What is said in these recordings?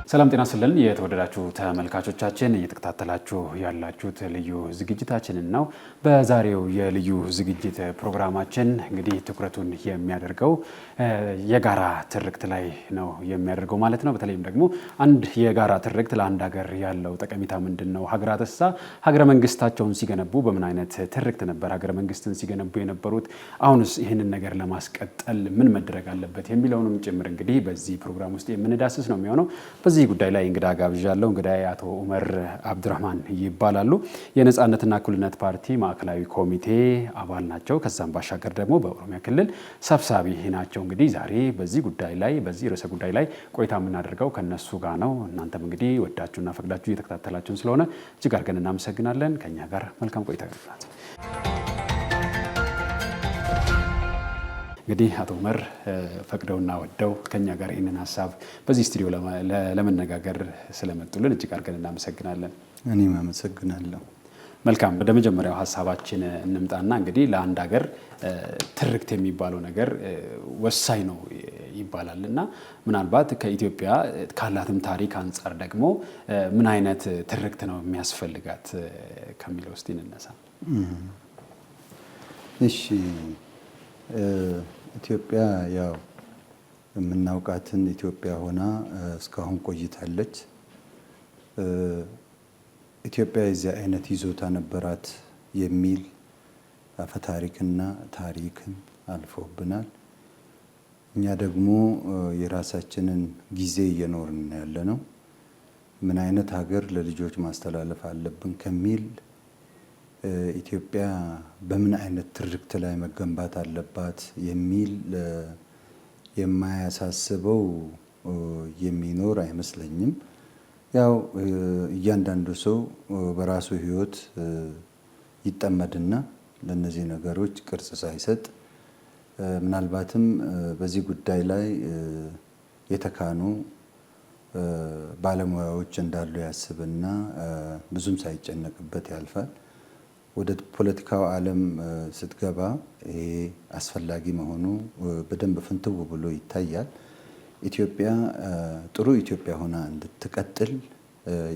ሰላም ጤና ይስጥልን የተወደዳችሁ ተመልካቾቻችን እየተከታተላችሁ ያላችሁት ልዩ ዝግጅታችንን ነው። በዛሬው የልዩ ዝግጅት ፕሮግራማችን እንግዲህ ትኩረቱን የሚያደርገው የጋራ ትርክት ላይ ነው የሚያደርገው ማለት ነው። በተለይም ደግሞ አንድ የጋራ ትርክት ለአንድ ሀገር ያለው ጠቀሜታ ምንድነው? ሀገራትሳ ሀገረ መንግስታቸውን ሲገነቡ በምን አይነት ትርክት ነበር ሀገረ መንግስትን ሲገነቡ የነበሩት? አሁንስ ይህንን ነገር ለማስቀጠል ምን መደረግ አለበት የሚለውንም ጭምር እንግዲህ በዚህ ፕሮግራም ውስጥ የምንዳስስ ነው የሚሆነው። በዚህ ጉዳይ ላይ እንግዳ ጋብዣለሁ። እንግዳዬ አቶ ኡመር አብዱራህማን ይባላሉ። የነጻነትና እኩልነት ፓርቲ ማዕከላዊ ኮሚቴ አባል ናቸው። ከዛም ባሻገር ደግሞ በኦሮሚያ ክልል ሰብሳቢ ናቸው። እንግዲህ ዛሬ በዚህ ጉዳይ ላይ በዚህ ርዕሰ ጉዳይ ላይ ቆይታ የምናደርገው ከነሱ ጋር ነው። እናንተም እንግዲህ ወዳችሁና ፈቅዳችሁ እየተከታተላችሁን ስለሆነ እጅግ አድርገን እናመሰግናለን። ከኛ ጋር መልካም ቆይታ ይሁንላችሁ። እንግዲህ አቶ ኡመር ፈቅደውና ወደው ከኛ ጋር ይህንን ሀሳብ በዚህ ስቱዲዮ ለመነጋገር ስለመጡልን እጅግ አድርገን እናመሰግናለን። እኔም አመሰግናለሁ። መልካም፣ ወደ መጀመሪያው ሀሳባችን እንምጣና እንግዲህ ለአንድ ሀገር ትርክት የሚባለው ነገር ወሳኝ ነው ይባላል እና ምናልባት ከኢትዮጵያ ካላትም ታሪክ አንጻር ደግሞ ምን አይነት ትርክት ነው የሚያስፈልጋት ከሚለው እስቲ እንነሳ። እሺ፣ ኢትዮጵያ ያው የምናውቃትን ኢትዮጵያ ሆና እስካሁን ቆይታለች። ኢትዮጵያ የዚህ አይነት ይዞታ ነበራት የሚል አፈታሪክና ታሪክን አልፎብናል። እኛ ደግሞ የራሳችንን ጊዜ እየኖርን ያለ ነው። ምን አይነት ሀገር ለልጆች ማስተላለፍ አለብን ከሚል ኢትዮጵያ በምን አይነት ትርክት ላይ መገንባት አለባት የሚል የማያሳስበው የሚኖር አይመስለኝም። ያው እያንዳንዱ ሰው በራሱ ሕይወት ይጠመድና ለነዚህ ነገሮች ቅርጽ ሳይሰጥ ምናልባትም በዚህ ጉዳይ ላይ የተካኑ ባለሙያዎች እንዳሉ ያስብና ብዙም ሳይጨነቅበት ያልፋል። ወደ ፖለቲካው ዓለም ስትገባ ይሄ አስፈላጊ መሆኑ በደንብ ፍንትው ብሎ ይታያል። ኢትዮጵያ ጥሩ ኢትዮጵያ ሆና እንድትቀጥል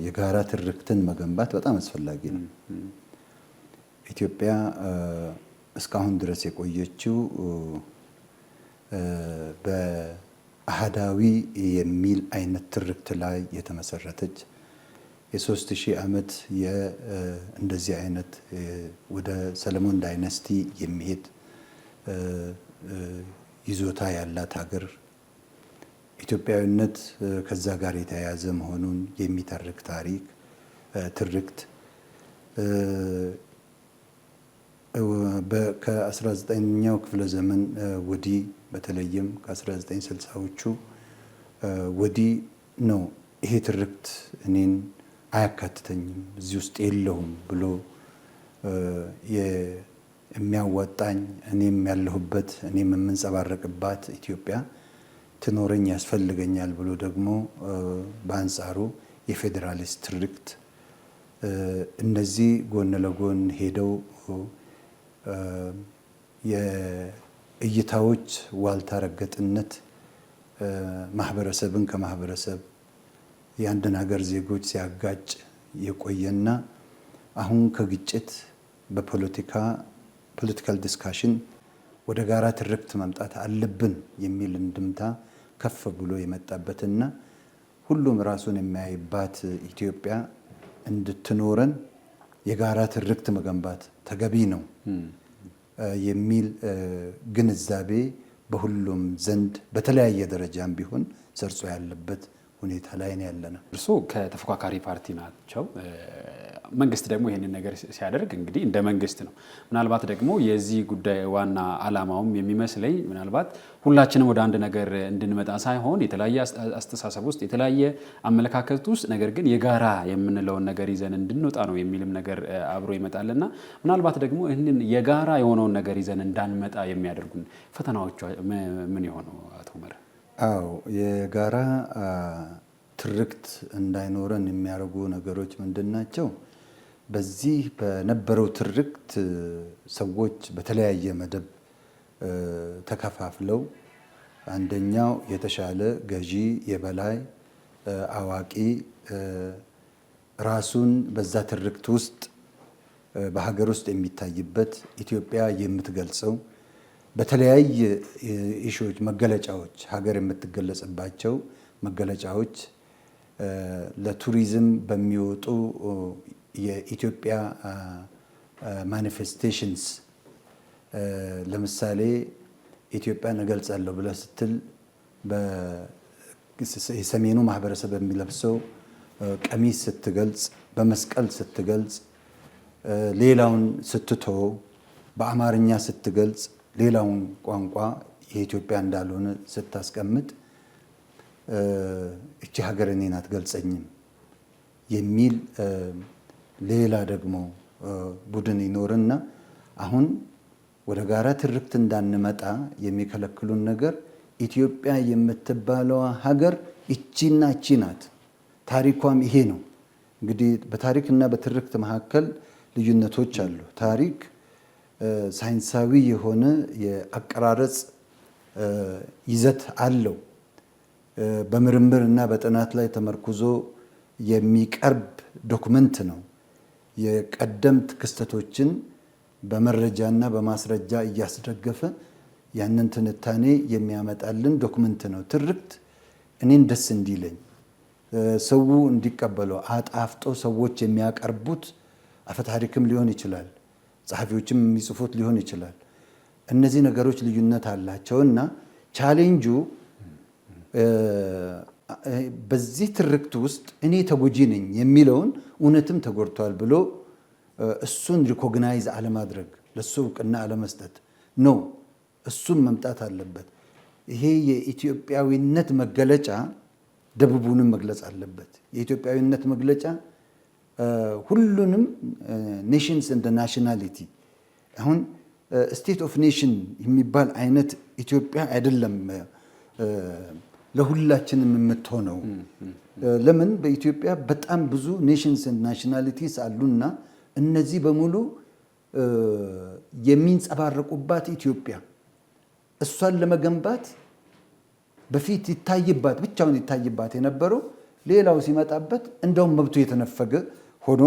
የጋራ ትርክትን መገንባት በጣም አስፈላጊ ነው። ኢትዮጵያ እስካሁን ድረስ የቆየችው በአህዳዊ የሚል አይነት ትርክት ላይ የተመሰረተች የ3000 ዓመት እንደዚህ አይነት ወደ ሰለሞን ዳይነስቲ የሚሄድ ይዞታ ያላት ሀገር፣ ኢትዮጵያዊነት ከዛ ጋር የተያያዘ መሆኑን የሚተርክ ትርክት ከ19ኛው ክፍለ ዘመን ወዲህ በተለይም ከ1960ዎቹ ወዲህ ነው ይሄ ትርክት እኔን አያካትተኝም እዚህ ውስጥ የለሁም ብሎ የሚያዋጣኝ እኔም ያለሁበት እኔም የምንጸባረቅባት ኢትዮጵያ ትኖረኝ ያስፈልገኛል ብሎ ደግሞ በአንጻሩ የፌዴራሊስት ትርክት እነዚህ ጎን ለጎን ሄደው የእይታዎች ዋልታ ረገጥነት ማህበረሰብን ከማህበረሰብ የአንድን ሀገር ዜጎች ሲያጋጭ የቆየና አሁን ከግጭት በፖለቲካል ዲስካሽን ወደ ጋራ ትርክት መምጣት አለብን የሚል እንድምታ ከፍ ብሎ የመጣበትና ሁሉም ራሱን የሚያይባት ኢትዮጵያ እንድትኖረን የጋራ ትርክት መገንባት ተገቢ ነው የሚል ግንዛቤ በሁሉም ዘንድ በተለያየ ደረጃም ቢሆን ሰርጾ ያለበት ሁኔታ ላይ ነው ያለነው። እርስዎ ከተፎካካሪ ፓርቲ ናቸው። መንግስት ደግሞ ይህንን ነገር ሲያደርግ እንግዲህ እንደ መንግስት ነው። ምናልባት ደግሞ የዚህ ጉዳይ ዋና ዓላማውም የሚመስለኝ ምናልባት ሁላችንም ወደ አንድ ነገር እንድንመጣ ሳይሆን የተለያየ አስተሳሰብ ውስጥ የተለያየ አመለካከት ውስጥ ነገር ግን የጋራ የምንለውን ነገር ይዘን እንድንወጣ ነው የሚልም ነገር አብሮ ይመጣልና ምናልባት ደግሞ ይህንን የጋራ የሆነውን ነገር ይዘን እንዳንመጣ የሚያደርጉን ፈተናዎች ምን የሆኑ አቶ ኡመር? አዎ፣ የጋራ ትርክት እንዳይኖረን የሚያደርጉ ነገሮች ምንድን ናቸው? በዚህ በነበረው ትርክት ሰዎች በተለያየ መደብ ተከፋፍለው አንደኛው የተሻለ ገዢ የበላይ አዋቂ ራሱን በዛ ትርክት ውስጥ በሀገር ውስጥ የሚታይበት ኢትዮጵያ የምትገልጸው በተለያየ ኢሹዎች መገለጫዎች ሀገር የምትገለጽባቸው መገለጫዎች ለቱሪዝም በሚወጡ የኢትዮጵያ ማኒፌስቴሽንስ ለምሳሌ ኢትዮጵያን እገልጻለሁ ብለህ ስትል የሰሜኑ ማህበረሰብ የሚለብሰው ቀሚስ ስትገልጽ፣ በመስቀል ስትገልጽ፣ ሌላውን ስትተው፣ በአማርኛ ስትገልጽ፣ ሌላውን ቋንቋ የኢትዮጵያ እንዳልሆነ ስታስቀምጥ እቺ ሀገር እኔን አትገልጸኝም የሚል ሌላ ደግሞ ቡድን ይኖርና አሁን ወደ ጋራ ትርክት እንዳንመጣ የሚከለክሉን ነገር ኢትዮጵያ የምትባለዋ ሀገር እቺና እቺ ናት፣ ታሪኳም ይሄ ነው። እንግዲህ በታሪክና በትርክት መካከል ልዩነቶች አሉ። ታሪክ ሳይንሳዊ የሆነ የአቀራረጽ ይዘት አለው። በምርምር እና በጥናት ላይ ተመርኩዞ የሚቀርብ ዶክመንት ነው። የቀደምት ክስተቶችን በመረጃና በማስረጃ እያስደገፈ ያንን ትንታኔ የሚያመጣልን ዶክመንት ነው። ትርክት እኔን ደስ እንዲለኝ ሰው እንዲቀበለው አጣፍጦ ሰዎች የሚያቀርቡት አፈታሪክም ሊሆን ይችላል፣ ጸሐፊዎችም የሚጽፉት ሊሆን ይችላል። እነዚህ ነገሮች ልዩነት አላቸውና ቻሌንጁ በዚህ ትርክት ውስጥ እኔ ተጎጂ ነኝ የሚለውን እውነትም ተጎድቷል ብሎ እሱን ሪኮግናይዝ አለማድረግ፣ ለሱ እውቅና አለመስጠት ነው። እሱም መምጣት አለበት። ይሄ የኢትዮጵያዊነት መገለጫ ደቡቡንም መግለጽ አለበት። የኢትዮጵያዊነት መግለጫ ሁሉንም ኔሽንስ እንደ ናሽናሊቲ አሁን ስቴት ኦፍ ኔሽን የሚባል አይነት ኢትዮጵያ አይደለም ለሁላችንም የምትሆነው። ለምን በኢትዮጵያ በጣም ብዙ ኔሽንስ ኤንድ ናሽናሊቲስ አሉና እነዚህ በሙሉ የሚንጸባረቁባት ኢትዮጵያ እሷን ለመገንባት በፊት ይታይባት ብቻውን ይታይባት የነበረው ሌላው ሲመጣበት እንደውም መብቱ የተነፈገ ሆኖ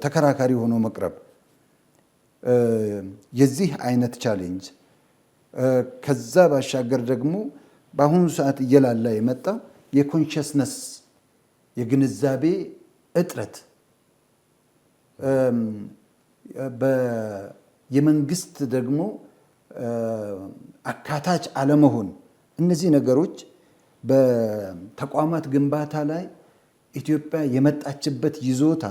ተከራካሪ ሆኖ መቅረብ የዚህ አይነት ቻሌንጅ ከዛ ባሻገር ደግሞ በአሁኑ ሰዓት እየላላ የመጣው የኮንሽስነስ የግንዛቤ እጥረት የመንግስት ደግሞ አካታች አለመሆን እነዚህ ነገሮች በተቋማት ግንባታ ላይ ኢትዮጵያ የመጣችበት ይዞታ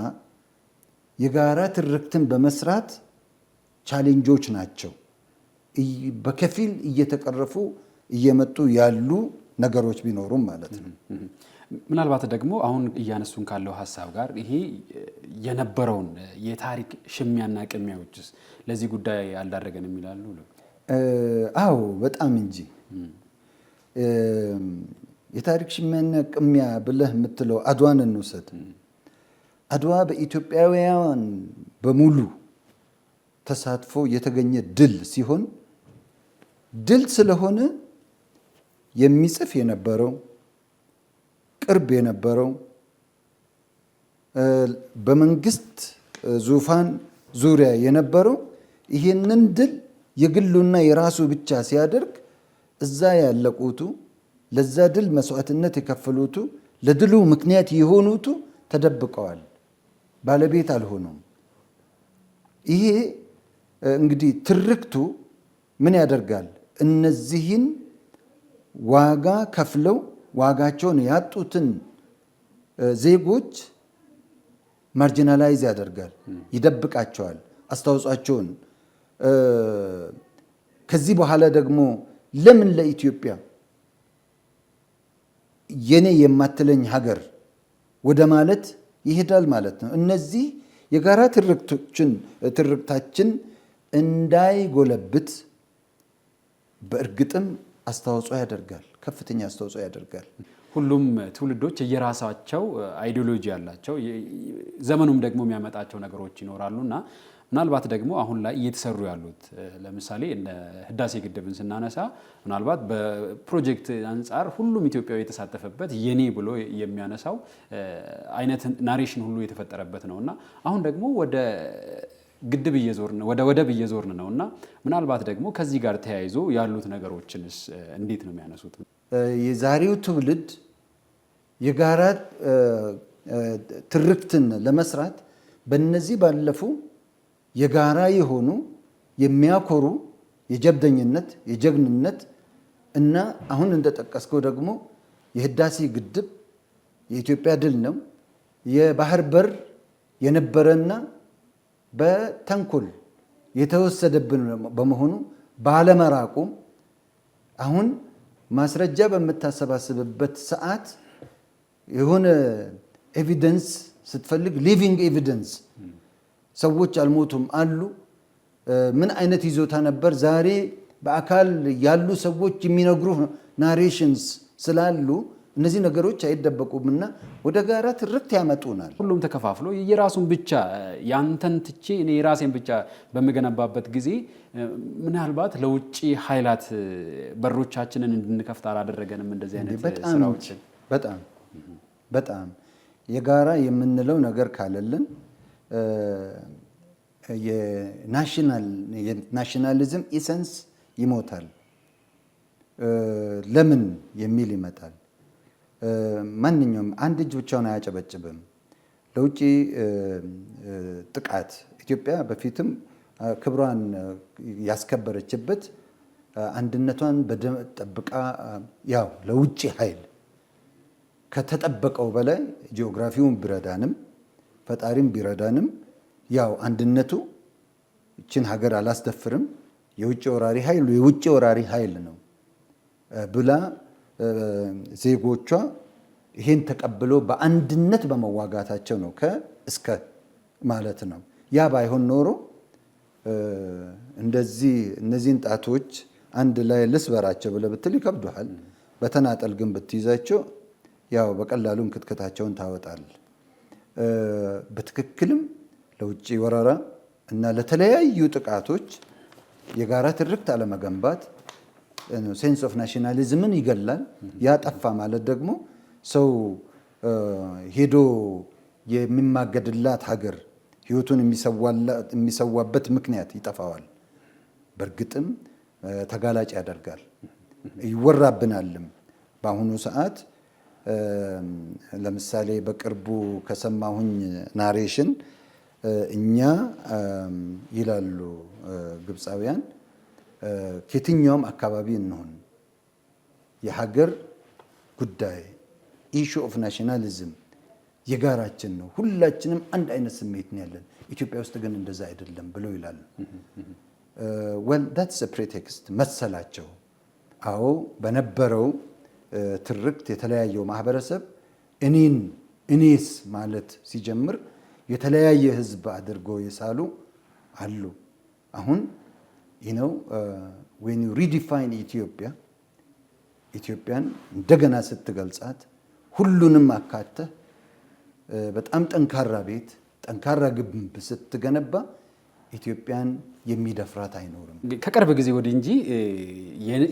የጋራ ትርክትን በመስራት ቻሌንጆች ናቸው። በከፊል እየተቀረፉ እየመጡ ያሉ ነገሮች ቢኖሩም ማለት ነው። ምናልባት ደግሞ አሁን እያነሱን ካለው ሀሳብ ጋር ይሄ የነበረውን የታሪክ ሽሚያና ቅሚያዎችስ ለዚህ ጉዳይ አልዳረገንም ይላሉ? አዎ በጣም እንጂ የታሪክ ሽሚያና ቅሚያ ብለህ የምትለው አድዋን እንውሰድ። አድዋ በኢትዮጵያውያን በሙሉ ተሳትፎ የተገኘ ድል ሲሆን ድል ስለሆነ የሚጽፍ የነበረው ቅርብ የነበረው በመንግስት ዙፋን ዙሪያ የነበረው ይህንን ድል የግሉና የራሱ ብቻ ሲያደርግ እዛ ያለቁቱ ለዛ ድል መስዋዕትነት የከፈሉቱ ለድሉ ምክንያት የሆኑቱ ተደብቀዋል፣ ባለቤት አልሆኑም። ይሄ እንግዲህ ትርክቱ ምን ያደርጋል? እነዚህን ዋጋ ከፍለው ዋጋቸውን ያጡትን ዜጎች ማርጂናላይዝ ያደርጋል፣ ይደብቃቸዋል አስተዋጽኦአቸውን። ከዚህ በኋላ ደግሞ ለምን ለኢትዮጵያ የኔ የማትለኝ ሀገር ወደ ማለት ይሄዳል ማለት ነው። እነዚህ የጋራ ትርክታችን እንዳይጎለብት በእርግጥም አስተዋጽኦ ያደርጋል፣ ከፍተኛ አስተዋጽኦ ያደርጋል። ሁሉም ትውልዶች የየራሳቸው አይዲዮሎጂ ያላቸው ዘመኑም ደግሞ የሚያመጣቸው ነገሮች ይኖራሉና ምናልባት ደግሞ አሁን ላይ እየተሰሩ ያሉት ለምሳሌ እንደ ህዳሴ ግድብን ስናነሳ ምናልባት በፕሮጀክት አንጻር ሁሉም ኢትዮጵያዊ የተሳተፈበት የኔ ብሎ የሚያነሳው አይነት ናሬሽን ሁሉ የተፈጠረበት ነውና አሁን ደግሞ ወደ ግድብ እየዞርን ወደ ወደብ እየዞርን ነውና ምናልባት ደግሞ ከዚህ ጋር ተያይዞ ያሉት ነገሮችንስ እንዴት ነው የሚያነሱት? የዛሬው ትውልድ የጋራ ትርክትን ለመስራት በእነዚህ ባለፉ የጋራ የሆኑ የሚያኮሩ የጀብደኝነት የጀግንነት እና አሁን እንደጠቀስከው ደግሞ የህዳሴ ግድብ የኢትዮጵያ ድል ነው። የባህር በር የነበረና በተንኮል የተወሰደብን በመሆኑ ባለመራቁ አሁን ማስረጃ በምታሰባስብበት ሰዓት የሆነ ኤቪደንስ ስትፈልግ ሊቪንግ ኤቪደንስ ሰዎች አልሞቱም አሉ። ምን አይነት ይዞታ ነበር? ዛሬ በአካል ያሉ ሰዎች የሚነግሩ ናሬሽንስ ስላሉ እነዚህ ነገሮች አይደበቁምና ወደ ጋራ ትርክት ያመጡናል። ሁሉም ተከፋፍሎ የራሱን ብቻ ያንተን ትቼ እኔ የራሴን ብቻ በምገነባበት ጊዜ ምናልባት ለውጭ ኃይላት በሮቻችንን እንድንከፍት አላደረገንም። እንደዚህ አይነት ስራዎችን በጣም የጋራ የምንለው ነገር ካለልን የናሽናሊዝም ኢሰንስ ይሞታል። ለምን የሚል ይመጣል። ማንኛውም አንድ እጅ ብቻውን አያጨበጭብም። ለውጭ ጥቃት ኢትዮጵያ በፊትም ክብሯን ያስከበረችበት አንድነቷን በደንብ ጠብቃ ያው ለውጭ ኃይል ከተጠበቀው በላይ ጂኦግራፊውን ቢረዳንም ፈጣሪም ቢረዳንም ያው አንድነቱ እችን ሀገር አላስደፍርም፣ የውጭ ወራሪ ኃይል የውጭ ወራሪ ኃይል ነው ብላ ዜጎቿ ይሄን ተቀብሎ በአንድነት በመዋጋታቸው ነው ከእስከ ማለት ነው። ያ ባይሆን ኖሮ እነዚህን ጣቶች አንድ ላይ ልስበራቸው ብለህ ብትል ይከብዱሃል። በተናጠል ግን ብትይዛቸው ያው በቀላሉ ክትክታቸውን ታወጣል። በትክክልም ለውጭ ወረራ እና ለተለያዩ ጥቃቶች የጋራ ትርክት አለመገንባት ሴንስ ኦፍ ናሽናሊዝምን ይገላል። ያጠፋ ማለት ደግሞ ሰው ሄዶ የሚማገድላት ሀገር ህይወቱን የሚሰዋበት ምክንያት ይጠፋዋል። በእርግጥም ተጋላጭ ያደርጋል። ይወራብናልም። በአሁኑ ሰዓት ለምሳሌ በቅርቡ ከሰማሁኝ ናሬሽን እኛ ይላሉ ግብፃውያን ከየትኛውም አካባቢ እንሆን የሀገር ጉዳይ ኢሹ ኦፍ ናሽናሊዝም የጋራችን ነው፣ ሁላችንም አንድ አይነት ስሜት ነው ያለን፣ ኢትዮጵያ ውስጥ ግን እንደዛ አይደለም ብለው ይላሉ። ወል ዳትስ ፕሬቴክስት መሰላቸው። አዎ በነበረው ትርክት የተለያየው ማህበረሰብ እኔስ ማለት ሲጀምር የተለያየ ህዝብ አድርጎ የሳሉ አሉ። አሁን when you redefine ኢትዮጵያን እንደገና ስትገልጻት ሁሉንም አካተህ በጣም ጠንካራ ቤት ጠንካራ ግንብ ስትገነባ ኢትዮጵያን የሚደፍራት አይኖርም። ከቅርብ ጊዜ ወዲህ እንጂ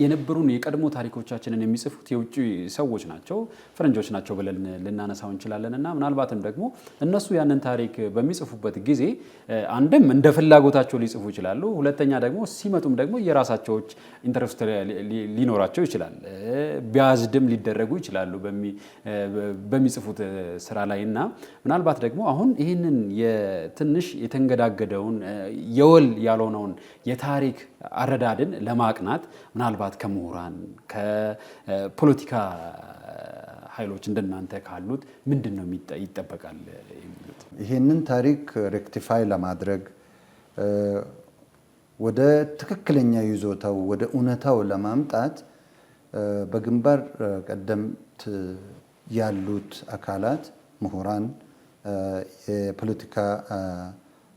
የነበሩን የቀድሞ ታሪኮቻችንን የሚጽፉት የውጭ ሰዎች ናቸው፣ ፈረንጆች ናቸው ብለን ልናነሳው እንችላለን። እና ምናልባትም ደግሞ እነሱ ያንን ታሪክ በሚጽፉበት ጊዜ አንድም እንደ ፍላጎታቸው ሊጽፉ ይችላሉ፣ ሁለተኛ ደግሞ ሲመጡም ደግሞ የራሳቸው ኢንተረስት ሊኖራቸው ይችላል፣ ቢያዝድም ሊደረጉ ይችላሉ በሚጽፉት ስራ ላይ እና ምናልባት ደግሞ አሁን ይህንን የትንሽ የተንገዳገደውን የወል ያልሆነውን የታሪክ አረዳድን ለማቅናት ምናልባት ከምሁራን ከፖለቲካ ኃይሎች እንደናንተ ካሉት ምንድን ነው ይጠበቃል የሚሉት? ይህንን ታሪክ ሬክቲፋይ ለማድረግ ወደ ትክክለኛ ይዞታው ወደ እውነታው ለማምጣት በግንባር ቀደምት ያሉት አካላት ምሁራን፣ የፖለቲካ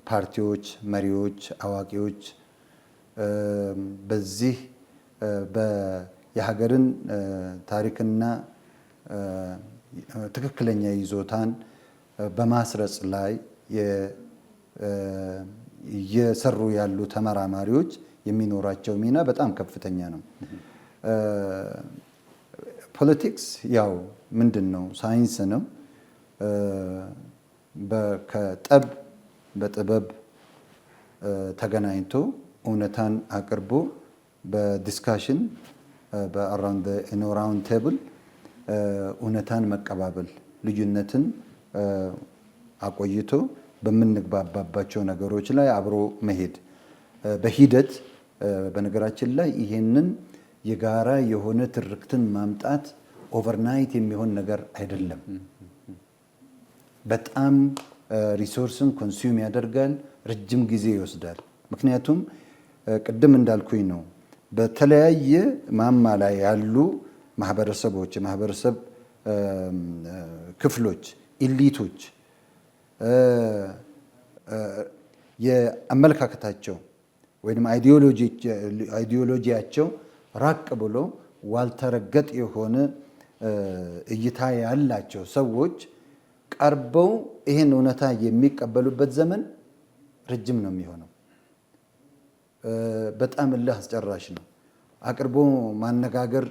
ፓርቲዎች፣ መሪዎች፣ አዋቂዎች በዚህ የሀገርን ታሪክና ትክክለኛ ይዞታን በማስረጽ ላይ እየሰሩ ያሉ ተመራማሪዎች የሚኖራቸው ሚና በጣም ከፍተኛ ነው። ፖለቲክስ ያው ምንድን ነው? ሳይንስ ነው። ከጠብ በጥበብ ተገናኝቶ እውነታን አቅርቦ በዲስካሽን በራውንድ ቴብል እውነታን መቀባበል፣ ልዩነትን አቆይቶ በምንግባባባቸው ነገሮች ላይ አብሮ መሄድ በሂደት በነገራችን ላይ ይሄንን የጋራ የሆነ ትርክትን ማምጣት ኦቨርናይት የሚሆን ነገር አይደለም። በጣም ሪሶርስን ኮንሱም ያደርጋል፣ ረጅም ጊዜ ይወስዳል። ምክንያቱም ቅድም እንዳልኩኝ ነው በተለያየ ማማ ላይ ያሉ ማህበረሰቦች፣ የማህበረሰብ ክፍሎች፣ ኢሊቶች የአመለካከታቸው ወይም አይዲዮሎጂያቸው ራቅ ብሎ ዋልተረገጥ የሆነ እይታ ያላቸው ሰዎች ቀርበው ይህን እውነታ የሚቀበሉበት ዘመን ረጅም ነው የሚሆነው። በጣም እልህ አስጨራሽ ነው። አቅርቦ ማነጋገር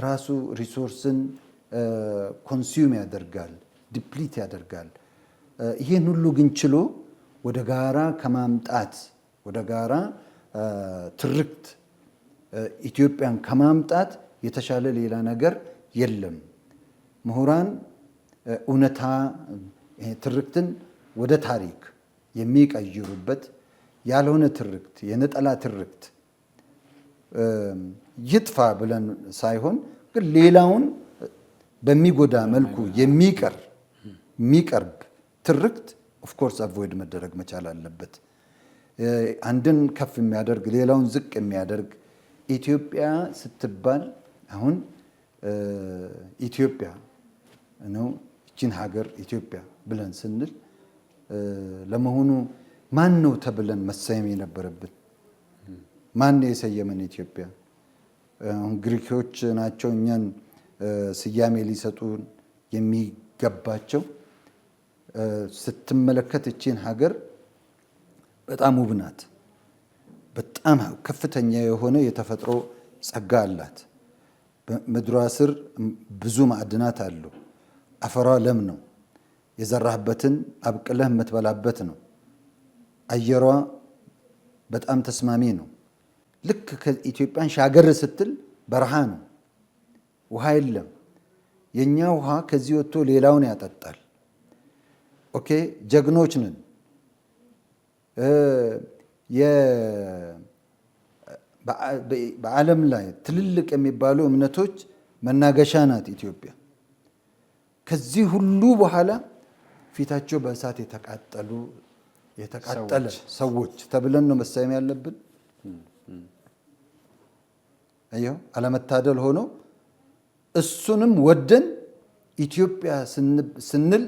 ራሱ ሪሶርስን ኮንሱም ያደርጋል፣ ዲፕሊት ያደርጋል። ይህን ሁሉ ግን ችሎ ወደ ጋራ ከማምጣት ወደ ጋራ ትርክት ኢትዮጵያን ከማምጣት የተሻለ ሌላ ነገር የለም። ምሁራን እውነታ ትርክትን ወደ ታሪክ የሚቀይሩበት ያልሆነ ትርክት፣ የነጠላ ትርክት ይጥፋ ብለን ሳይሆን ግን ሌላውን በሚጎዳ መልኩ የሚቀርብ ትርክት ኦፍኮርስ አቮይድ መደረግ መቻል አለበት። አንድን ከፍ የሚያደርግ ሌላውን ዝቅ የሚያደርግ ኢትዮጵያ ስትባል አሁን ኢትዮጵያ ነው ይችን ሀገር ኢትዮጵያ ብለን ስንል ለመሆኑ ማን ነው ተብለን መሰየም የነበረብን? ማን የሰየመን ኢትዮጵያ? አሁን ግሪኮች ናቸው እኛን ስያሜ ሊሰጡን የሚገባቸው። ስትመለከት እቺን ሀገር በጣም ውብ ናት። በጣም ከፍተኛ የሆነ የተፈጥሮ ጸጋ አላት። ምድሯ ስር ብዙ ማዕድናት አሉ። አፈሯ ለም ነው። የዘራህበትን አብቅለህ የምትበላበት ነው። አየሯ በጣም ተስማሚ ነው። ልክ ከኢትዮጵያን ሻገር ስትል በረሃ ነው፣ ውሃ የለም። የኛ ውሃ ከዚህ ወጥቶ ሌላውን ያጠጣል። ኦኬ፣ ጀግኖች ነን። በዓለም ላይ ትልልቅ የሚባሉ እምነቶች መናገሻ ናት ኢትዮጵያ። ከዚህ ሁሉ በኋላ ፊታቸው በእሳት የተቃጠለ ሰዎች ተብለን ነው መሰየም ያለብን? አየው፣ አለመታደል ሆኖ እሱንም ወደን ኢትዮጵያ ስንል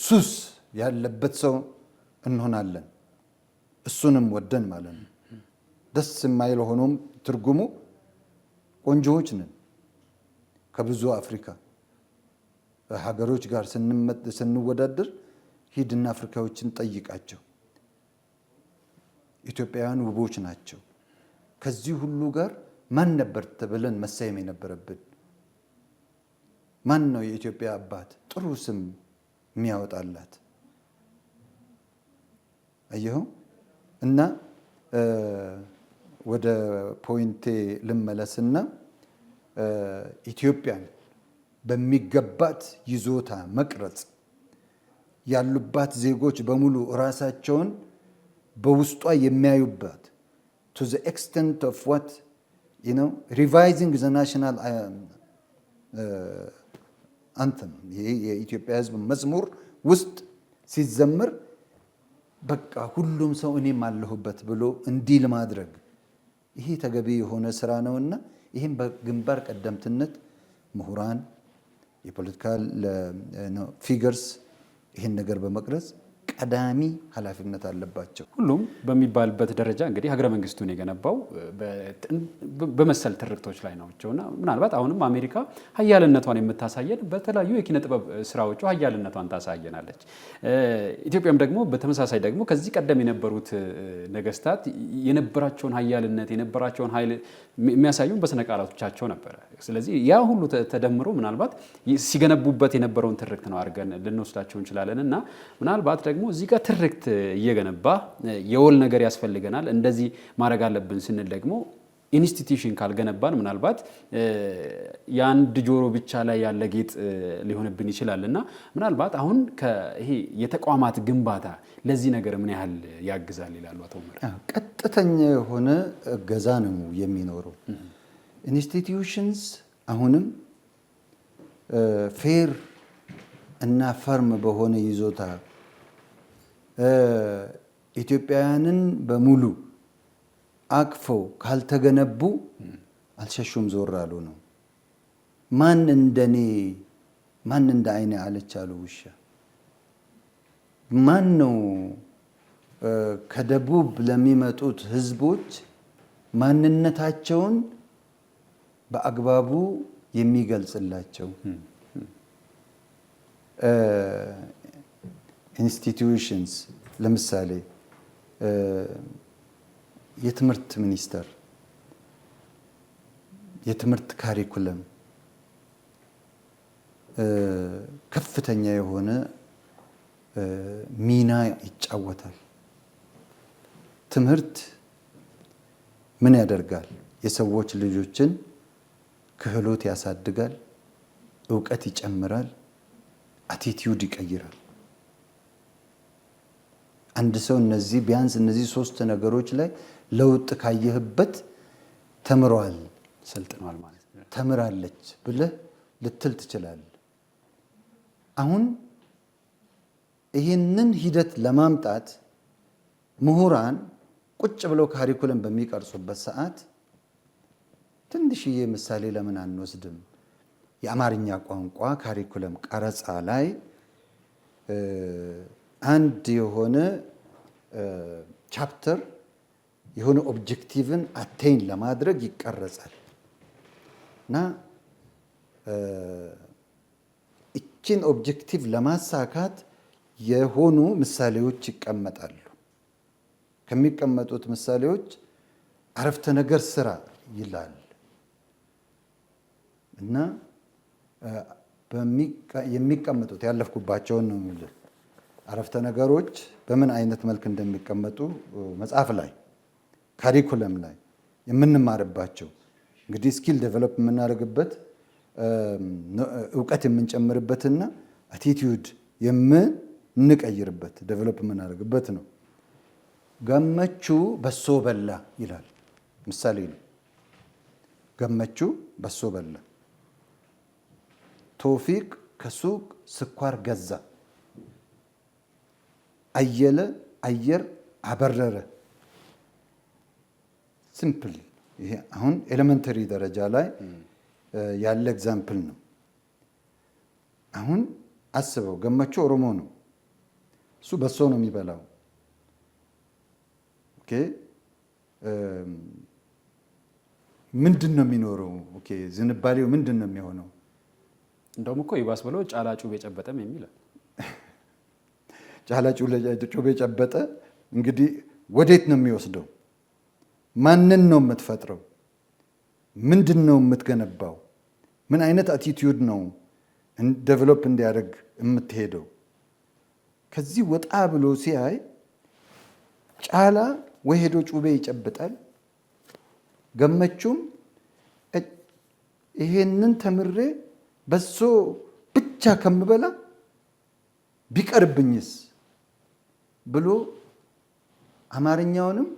ሱስ ያለበት ሰው እንሆናለን። እሱንም ወደን ማለት ነው። ደስ የማይል ሆኖም ትርጉሙ ቆንጆዎች ነን። ከብዙ አፍሪካ ሀገሮች ጋር ስንወዳደር ሂድና አፍሪካዎችን ጠይቃቸው፣ ኢትዮጵያውያን ውቦች ናቸው። ከዚህ ሁሉ ጋር ማን ነበር ተብለን መሰየም የነበረብን? ማን ነው የኢትዮጵያ አባት ጥሩ ስም የሚያወጣላት? አየኸው። እና ወደ ፖይንቴ ልመለስና ኢትዮጵያን በሚገባት ይዞታ መቅረጽ ያሉባት ዜጎች በሙሉ ራሳቸውን በውስጧ የሚያዩባት to the extent of what revising the national anthem የኢትዮጵያ ሕዝብ መዝሙር ውስጥ ሲዘምር በቃ ሁሉም ሰው እኔም አለሁበት ብሎ እንዲል ማድረግ ይሄ ተገቢ የሆነ ስራ ነውና ይህም በግንባር ቀደምትነት ምሁራን፣ የፖለቲካል ፊገርስ ይህን ነገር በመቅረጽ ቀዳሚ ኃላፊነት አለባቸው። ሁሉም በሚባልበት ደረጃ እንግዲህ ሀገረ መንግስቱን የገነባው በመሰል ትርክቶች ላይ ናቸውና ምናልባት አሁንም አሜሪካ ሀያልነቷን የምታሳየን በተለያዩ የኪነ ጥበብ ስራዎቿ ሀያልነቷን ታሳየናለች። ኢትዮጵያም ደግሞ በተመሳሳይ ደግሞ ከዚህ ቀደም የነበሩት ነገስታት የነበራቸውን ሀያልነት የነበራቸውን ኃይል የሚያሳዩን በስነ ቃላቶቻቸው ነበረ። ስለዚህ ያ ሁሉ ተደምሮ ምናልባት ሲገነቡበት የነበረውን ትርክት ነው አድርገን ልንወስዳቸው እንችላለን እና ምናልባት ደግሞ እዚህ ጋር ትርክት እየገነባ የወል ነገር ያስፈልገናል እንደዚህ ማድረግ አለብን ስንል ደግሞ ኢንስቲትዩሽን ካልገነባን ምናልባት የአንድ ጆሮ ብቻ ላይ ያለ ጌጥ ሊሆንብን ይችላል እና ምናልባት አሁን ይሄ የተቋማት ግንባታ ለዚህ ነገር ምን ያህል ያግዛል ይላሉ አቶ ኡመር? ቀጥተኛ የሆነ እገዛ ነው የሚኖረው። ኢንስቲትዩሽንስ አሁንም ፌር እና ፈርም በሆነ ይዞታ ኢትዮጵያውያንን በሙሉ አቅፈው ካልተገነቡ አልሸሹም ዞር አሉ ነው። ማን እንደ አይኔ አለች አሉ ውሻ። ማን ነው ከደቡብ ለሚመጡት ህዝቦች ማንነታቸውን በአግባቡ የሚገልጽላቸው? ኢንስቲትዩሽንስ ለምሳሌ የትምህርት ሚኒስቴር የትምህርት ካሪኩለም ከፍተኛ የሆነ ሚና ይጫወታል። ትምህርት ምን ያደርጋል? የሰዎች ልጆችን ክህሎት ያሳድጋል፣ እውቀት ይጨምራል፣ አቲቲዩድ ይቀይራል። አንድ ሰው ቢያንስ እነዚህ 3 ነገሮች ላይ ለውጥ ካየህበት ተምሯል፣ ሰልጥኗል ማለት ነው፣ ተምራለች ብለህ ልትል ትችላለህ። አሁን ይህንን ሂደት ለማምጣት ምሁራን ቁጭ ብለው ካሪኩለም በሚቀርጹበት ሰዓት ትንሽዬ ምሳሌ ለምን አንወስድም? የአማርኛ ቋንቋ ካሪኩለም ቀረጻ ላይ አንድ የሆነ ቻፕተር የሆነ ኦብጀክቲቭን አቴይን ለማድረግ ይቀረጻል እና እችን ኦብጀክቲቭ ለማሳካት የሆኑ ምሳሌዎች ይቀመጣሉ። ከሚቀመጡት ምሳሌዎች አረፍተ ነገር ስራ ይላል እና የሚቀመጡት ያለፍኩባቸውን ነው የሚል አረፍተ ነገሮች በምን አይነት መልክ እንደሚቀመጡ መጽሐፍ ላይ ካሪኩለም ላይ የምንማርባቸው እንግዲህ ስኪል ዴቨሎፕ የምናደርግበት እውቀት የምንጨምርበትና አቲቲዩድ የምንቀይርበት ዴቨሎፕ የምናደርግበት ነው። ገመቹ በሶ በላ ይላል ምሳሌ ነው። ገመቹ በሶ በላ። ቶፊቅ ከሱቅ ስኳር ገዛ። አየለ አየር አበረረ። ሲምፕል። ይሄ አሁን ኤሌመንተሪ ደረጃ ላይ ያለ ኤግዛምፕል ነው። አሁን አስበው፣ ገመቹ ኦሮሞ ነው፣ እሱ በሶ ነው የሚበላው። ኦኬ ምንድን ነው የሚኖረው? ኦኬ ዝንባሌው ምንድን ነው የሚሆነው? እንደውም እኮ ይባስ ብሎ ጫላ ጩቤ ጨበጠም የሚላል። ጫላ ጩቤ ጨበጠ እንግዲህ ወዴት ነው የሚወስደው? ማንን ነው የምትፈጥረው? ምንድን ነው የምትገነባው? ምን አይነት አቲቲዩድ ነው ዴቨሎፕ እንዲያደርግ የምትሄደው? ከዚህ ወጣ ብሎ ሲያይ ጫላ ወይ ሄዶ ጩቤ ይጨብጣል፣ ገመቹም ይሄንን ተምሬ በሶ ብቻ ከምበላ ቢቀርብኝስ ብሎ አማርኛውንም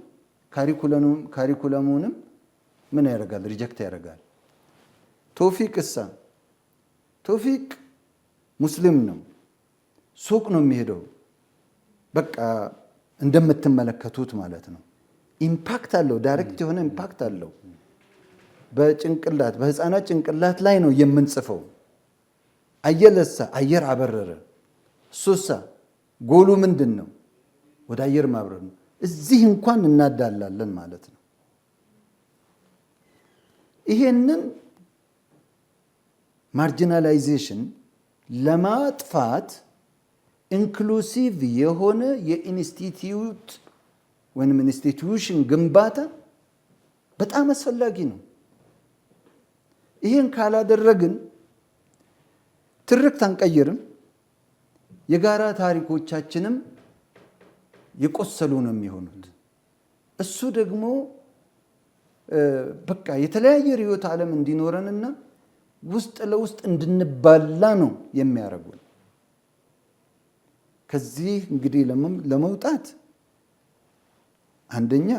ካሪኩለሙንም ምን ያደርጋል? ሪጀክት ያደርጋል። ቶፊቅ ሙስሊም ነው፣ ሱቅ ነው የሚሄደው። በቃ እንደምትመለከቱት ማለት ነው። ኢምፓክት አለው፣ ዳይሬክት የሆነ ኢምፓክት አለው። በጭንቅላት በህፃናት ጭንቅላት ላይ ነው የምንጽፈው። አየለሳ አየር አበረረ፣ ሱሳ ጎሉ ምንድን ነው? ወደ አየር ማብረር ነው። እዚህ እንኳን እናዳላለን ማለት ነው። ይሄንን ማርጂናላይዜሽን ለማጥፋት ኢንክሉሲቭ የሆነ የኢንስቲትዩት ወይም ኢንስቲትዩሽን ግንባታ በጣም አስፈላጊ ነው። ይሄን ካላደረግን ትርክት አንቀይርም፣ የጋራ ታሪኮቻችንም የቆሰሉ ነው የሚሆኑት። እሱ ደግሞ በቃ የተለያየ ርዕዮተ ዓለም እንዲኖረንና ውስጥ ለውስጥ እንድንባላ ነው የሚያደርጉን። ከዚህ እንግዲህ ለመውጣት አንደኛ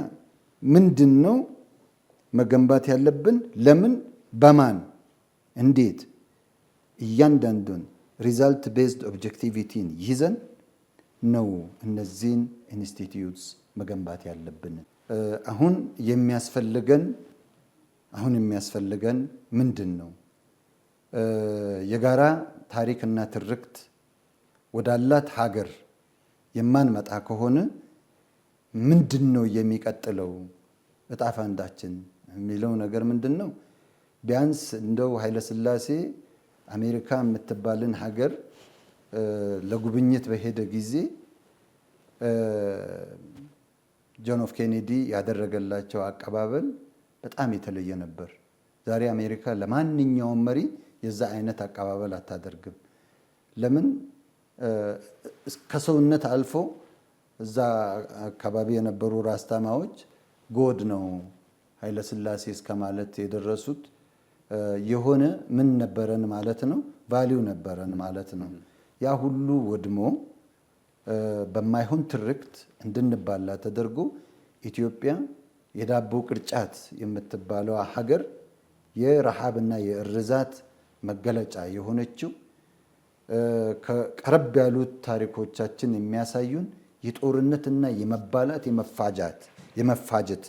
ምንድን ነው መገንባት ያለብን? ለምን፣ በማን፣ እንዴት እያንዳንዱን ሪዛልት ቤዝድ ኦብጀክቲቪቲን ይዘን ነው እነዚህን ኢንስቲትዩትስ መገንባት ያለብን። አሁን የሚያስፈልገን ምንድን ነው? የጋራ ታሪክና ትርክት ወዳላት ሀገር የማንመጣ ከሆነ ምንድን ነው የሚቀጥለው እጣ ፈንታችን የሚለው ነገር ምንድን ነው? ቢያንስ እንደው ኃይለሥላሴ አሜሪካ የምትባልን ሀገር ለጉብኝት በሄደ ጊዜ ጆን ኤፍ ኬኔዲ ያደረገላቸው አቀባበል በጣም የተለየ ነበር። ዛሬ አሜሪካ ለማንኛውም መሪ የዛ አይነት አቀባበል አታደርግም። ለምን? ከሰውነት አልፎ እዛ አካባቢ የነበሩ ራስታማዎች ጎድ ነው ኃይለሥላሴ እስከ ማለት የደረሱት የሆነ ምን ነበረን ማለት ነው፣ ቫሊው ነበረን ማለት ነው። ያ ሁሉ ወድሞ በማይሆን ትርክት እንድንባላ ተደርጎ ኢትዮጵያ የዳቦ ቅርጫት የምትባለው ሀገር የረሃብና የእርዛት መገለጫ የሆነችው ቀረብ ያሉት ታሪኮቻችን የሚያሳዩን የጦርነትና የመባላት የመፋጀት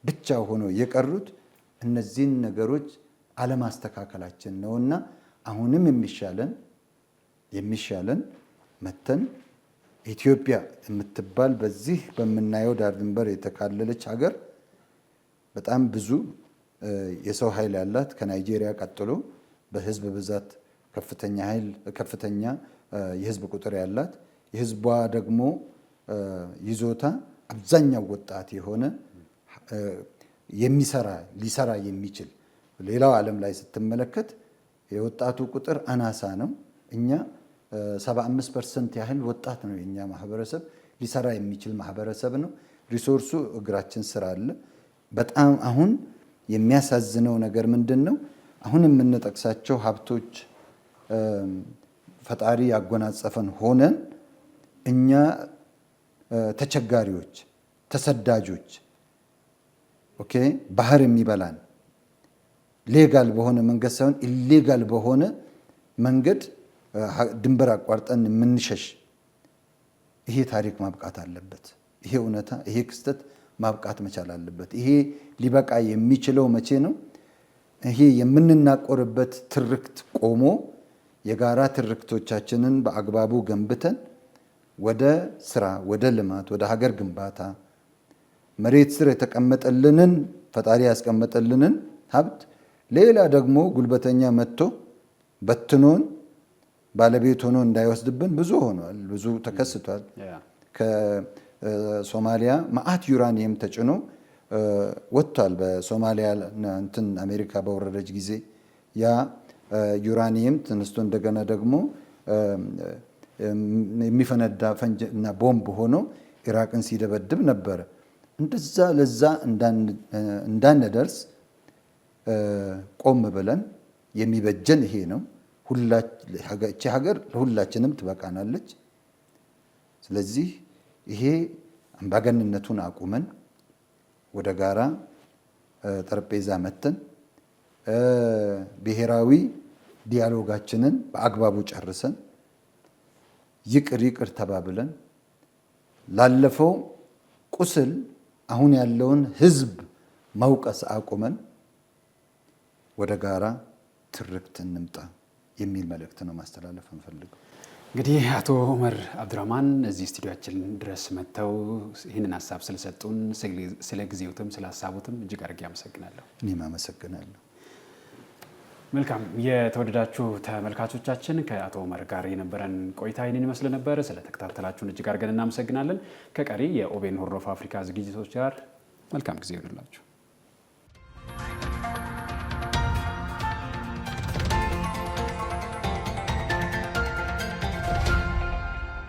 ብቻ ሆኖ የቀሩት እነዚህን ነገሮች አለማስተካከላችን ነውና አሁንም የሚሻለን መተን ኢትዮጵያ የምትባል በዚህ በምናየው ዳር ድንበር የተካለለች ሀገር በጣም ብዙ የሰው ኃይል ያላት ከናይጄሪያ ቀጥሎ በህዝብ ብዛት ከፍተኛ የህዝብ ቁጥር ያላት የህዝቧ ደግሞ ይዞታ አብዛኛው ወጣት የሆነ ሊሰራ የሚችል ሌላው ዓለም ላይ ስትመለከት የወጣቱ ቁጥር አናሳ ነው። እኛ 75% ያህል ወጣት ነው የኛ ማህበረሰብ፣ ሊሰራ የሚችል ማህበረሰብ ነው። ሪሶርሱ እግራችን ስራ አለ። በጣም አሁን የሚያሳዝነው ነገር ምንድን ነው? አሁን የምንጠቅሳቸው ሀብቶች ፈጣሪ ያጎናጸፈን ሆነን እኛ ተቸጋሪዎች፣ ተሰዳጆች፣ ባህር የሚበላን ሌጋል በሆነ መንገድ ሳይሆን ኢሌጋል በሆነ መንገድ ድንበር አቋርጠን የምንሸሽ፣ ይሄ ታሪክ ማብቃት አለበት። ይሄ እውነታ፣ ይሄ ክስተት ማብቃት መቻል አለበት። ይሄ ሊበቃ የሚችለው መቼ ነው? ይሄ የምንናቆርበት ትርክት ቆሞ የጋራ ትርክቶቻችንን በአግባቡ ገንብተን ወደ ስራ፣ ወደ ልማት፣ ወደ ሀገር ግንባታ መሬት ስር የተቀመጠልንን ፈጣሪ ያስቀመጠልንን ሀብት ሌላ ደግሞ ጉልበተኛ መጥቶ በትኖን ባለቤት ሆኖ እንዳይወስድብን ብዙ ሆኗል፣ ብዙ ተከስቷል። ከሶማሊያ መዓት ዩራኒየም ተጭኖ ወጥቷል። በሶማሊያ እንትን አሜሪካ በወረደች ጊዜ ያ ዩራኒየም ተነስቶ እንደገና ደግሞ የሚፈነዳ ፈንጅ እና ቦምብ ሆኖ ኢራቅን ሲደበድብ ነበረ። እንደዛ ለዛ እንዳንደርስ ቆም ብለን የሚበጀን ይሄ ነው። እቺ ሀገር ለሁላችንም ትበቃናለች። ስለዚህ ይሄ አምባገንነቱን አቁመን ወደ ጋራ ጠረጴዛ መተን ብሔራዊ ዲያሎጋችንን በአግባቡ ጨርሰን ይቅር ተባብለን ላለፈው ቁስል አሁን ያለውን ህዝብ መውቀስ አቁመን ወደ ጋራ ትርክት እንምጣ የሚል መልእክት ነው ማስተላለፍ እንፈልገው። እንግዲህ አቶ ዑመር አብዱራህማን እዚህ ስቱዲዮአችን ድረስ መጥተው ይህንን ሀሳብ ስለሰጡን ስለ ጊዜውትም ስለ ሀሳቡትም እጅግ አድርጌ አመሰግናለሁ። እኔም አመሰግናለሁ። መልካም የተወደዳችሁ ተመልካቾቻችን ከአቶ ዑመር ጋር የነበረን ቆይታ ይህንን ይመስል ነበር። ስለተከታተላችሁን እጅግ አድርገን እናመሰግናለን። ከቀሪ የኦቤን ሆርን ኦፍ አፍሪካ ዝግጅቶች ጋር መልካም ጊዜ ይሁንላችሁ።